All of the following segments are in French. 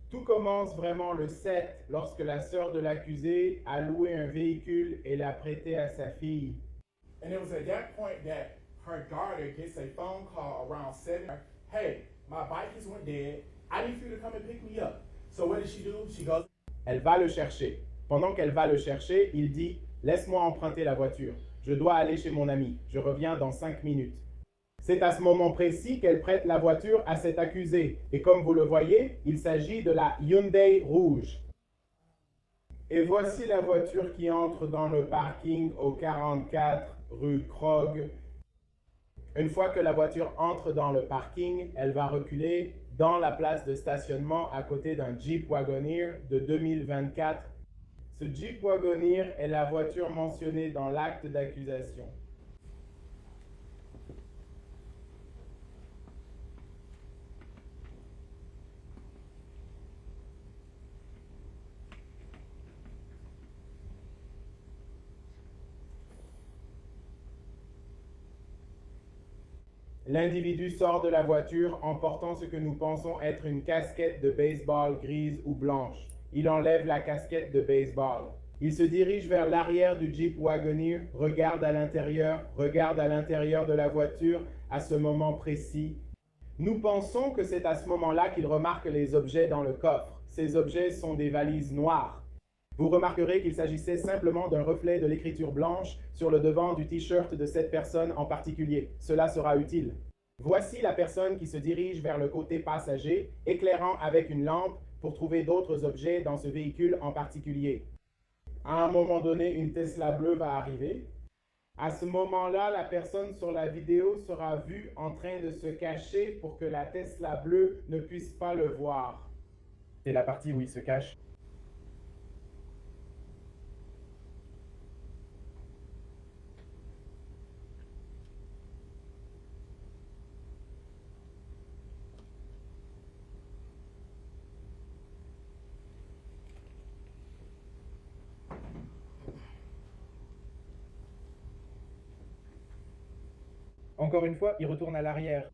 Tout commence vraiment le 7, lorsque la sœur de l'accusé a loué un véhicule et l'a prêté à sa fille. And it was at that point that her daughter gets a phone call around 7. Hey, my bike has went dead. I need for you to come and pick me up. So what does she do? She goes. Elle va le chercher. Pendant qu'elle va le chercher, il dit « Laisse-moi emprunter la voiture. Je dois aller chez mon ami. Je reviens dans 5 minutes. » C'est à ce moment précis qu'elle prête la voiture à cet accusé. Et comme vous le voyez, il s'agit de la Hyundai rouge. Et voici la voiture qui entre dans le parking au 44 rue Krog. Une fois que la voiture entre dans le parking, elle va reculer dans la place de stationnement à côté d'un Jeep Wagoneer de 2024. Ce Jeep Wagoneer est la voiture mentionnée dans l'acte d'accusation. L'individu sort de la voiture en portant ce que nous pensons être une casquette de baseball grise ou blanche. Il enlève la casquette de baseball. Il se dirige vers l'arrière du Jeep Wagoneer, regarde à l'intérieur de la voiture à ce moment précis. Nous pensons que c'est à ce moment-là qu'il remarque les objets dans le coffre. Ces objets sont des valises noires. Vous remarquerez qu'il s'agissait simplement d'un reflet de l'écriture blanche sur le devant du t-shirt de cette personne en particulier. Cela sera utile. Voici la personne qui se dirige vers le côté passager, éclairant avec une lampe pour trouver d'autres objets dans ce véhicule en particulier. À un moment donné, une Tesla bleue va arriver. À ce moment-là, la personne sur la vidéo sera vue en train de se cacher pour que la Tesla bleue ne puisse pas le voir. C'est la partie où il se cache. Encore une fois, il retourne à l'arrière.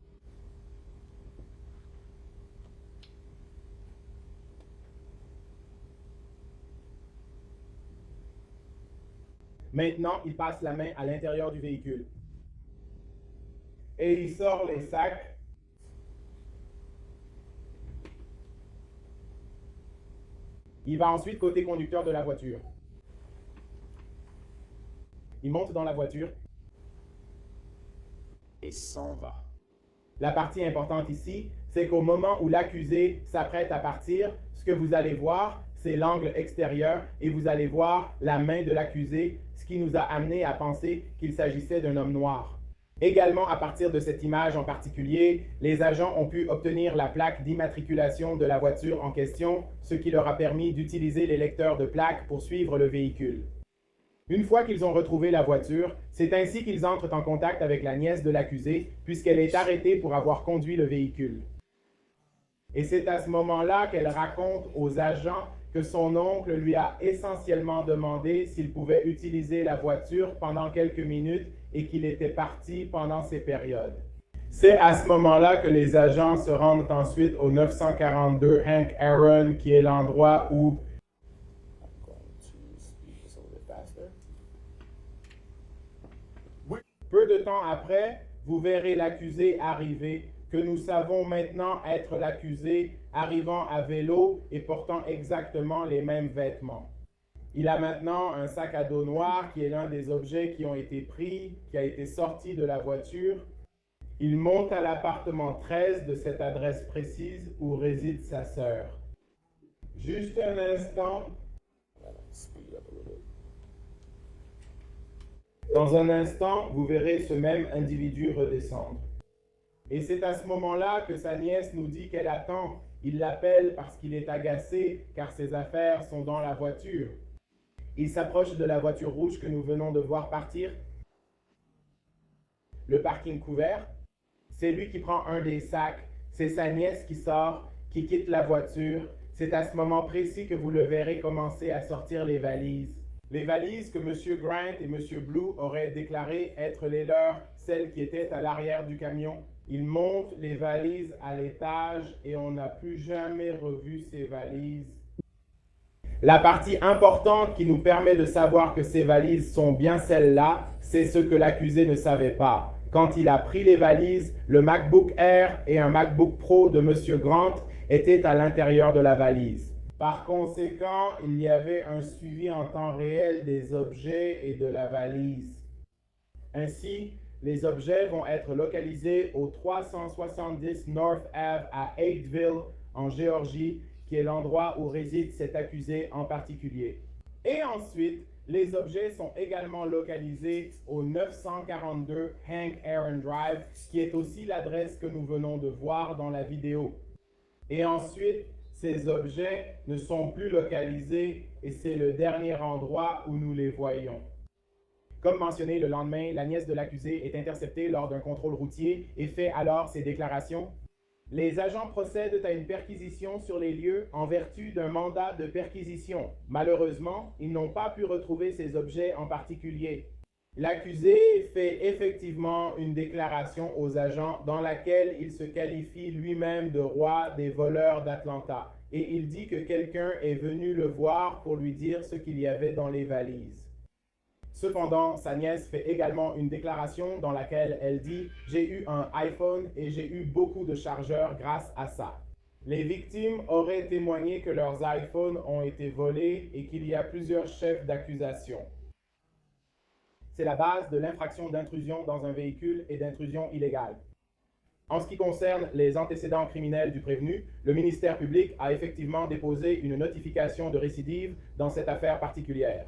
Maintenant, il passe la main à l'intérieur du véhicule. Et il sort les sacs. Il va ensuite côté conducteur de la voiture. Il monte dans la voiture et s'en va. La partie importante ici, c'est qu'au moment où l'accusé s'apprête à partir, ce que vous allez voir, c'est l'angle extérieur et vous allez voir la main de l'accusé, ce qui nous a amené à penser qu'il s'agissait d'un homme noir. Également, à partir de cette image en particulier, les agents ont pu obtenir la plaque d'immatriculation de la voiture en question, ce qui leur a permis d'utiliser les lecteurs de plaques pour suivre le véhicule. Une fois qu'ils ont retrouvé la voiture, c'est ainsi qu'ils entrent en contact avec la nièce de l'accusé, puisqu'elle est arrêtée pour avoir conduit le véhicule. Et c'est à ce moment-là qu'elle raconte aux agents que son oncle lui a essentiellement demandé s'il pouvait utiliser la voiture pendant quelques minutes et qu'il était parti pendant ces périodes. C'est à ce moment-là que les agents se rendent ensuite au 942 Hank Aaron, qui est l'endroit où peu de temps après, vous verrez l'accusé arriver, que nous savons maintenant être l'accusé, arrivant à vélo et portant exactement les mêmes vêtements. Il a maintenant un sac à dos noir qui est l'un des objets qui ont été pris, qui a été sorti de la voiture. Il monte à l'appartement 13 de cette adresse précise où réside sa sœur. Juste un instant. Dans un instant, vous verrez ce même individu redescendre. Et c'est à ce moment-là que sa nièce nous dit qu'elle attend. Il l'appelle parce qu'il est agacé, car ses affaires sont dans la voiture. Il s'approche de la voiture rouge que nous venons de voir partir. Le parking couvert. C'est lui qui prend un des sacs. C'est sa nièce qui sort, qui quitte la voiture. C'est à ce moment précis que vous le verrez commencer à sortir les valises. Les valises que M. Grant et M. Blue auraient déclaré être les leurs, celles qui étaient à l'arrière du camion. Il monte les valises à l'étage et on n'a plus jamais revu ces valises. La partie importante qui nous permet de savoir que ces valises sont bien celles-là, c'est ce que l'accusé ne savait pas. Quand il a pris les valises, le MacBook Air et un MacBook Pro de M. Grant étaient à l'intérieur de la valise. Par conséquent, il y avait un suivi en temps réel des objets et de la valise. Ainsi, les objets vont être localisés au 370 North Ave à Hapeville, en Géorgie, qui est l'endroit où réside cet accusé en particulier. Et ensuite, les objets sont également localisés au 942 Hank Aaron Drive, qui est aussi l'adresse que nous venons de voir dans la vidéo. Et ensuite, ces objets ne sont plus localisés et c'est le dernier endroit où nous les voyons. Comme mentionné, le lendemain, la nièce de l'accusé est interceptée lors d'un contrôle routier et fait alors ses déclarations. Les agents procèdent à une perquisition sur les lieux en vertu d'un mandat de perquisition. Malheureusement, ils n'ont pas pu retrouver ces objets en particulier. L'accusé fait effectivement une déclaration aux agents dans laquelle il se qualifie lui-même de roi des voleurs d'Atlanta et il dit que quelqu'un est venu le voir pour lui dire ce qu'il y avait dans les valises. Cependant, sa nièce fait également une déclaration dans laquelle elle dit « J'ai eu un iPhone et j'ai eu beaucoup de chargeurs grâce à ça ». Les victimes auraient témoigné que leurs iPhones ont été volés et qu'il y a plusieurs chefs d'accusation. C'est la base de l'infraction d'intrusion dans un véhicule et d'intrusion illégale. En ce qui concerne les antécédents criminels du prévenu, le ministère public a effectivement déposé une notification de récidive dans cette affaire particulière.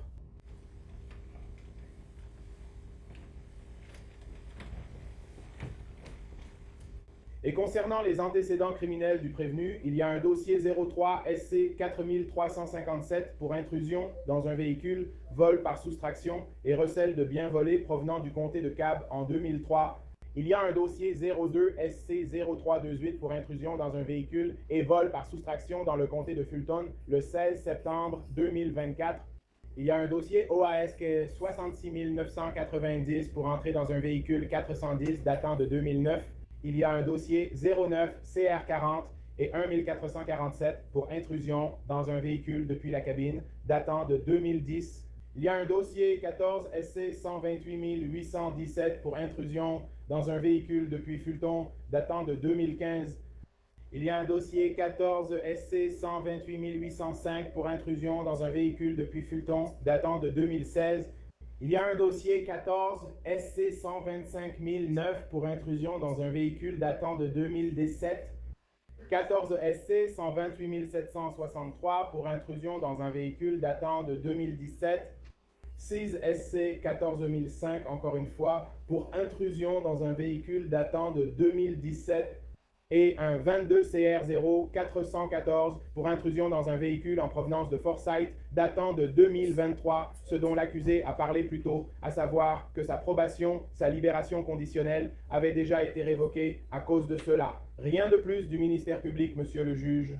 Et concernant les antécédents criminels du prévenu, il y a un dossier 03 SC 4357 pour intrusion dans un véhicule, vol par soustraction et recel de biens volés provenant du comté de Cab en 2003. Il y a un dossier 02 SC 0328 pour intrusion dans un véhicule et vol par soustraction dans le comté de Fulton le 16 septembre 2024. Il y a un dossier OAS 66 990 pour entrer dans un véhicule 410 datant de 2009. Il y a un dossier 09 CR40 et 1447 pour intrusion dans un véhicule depuis la cabine datant de 2010. Il y a un dossier 14 SC 128 817 pour intrusion dans un véhicule depuis Fulton datant de 2015. Il y a un dossier 14 SC 128 805 pour intrusion dans un véhicule depuis Fulton datant de 2016. Il y a un dossier 14 SC 125 009 pour intrusion dans un véhicule datant de 2017. 14 SC 128 763 pour intrusion dans un véhicule datant de 2017. 6 SC 14 005, encore une fois, pour intrusion dans un véhicule datant de 2017. Et un 22 CR0 414 pour intrusion dans un véhicule en provenance de Forsyth datant de 2023, ce dont l'accusé a parlé plus tôt, à savoir que sa probation, sa libération conditionnelle avait déjà été révoquée à cause de cela. Rien de plus du ministère public, monsieur le juge.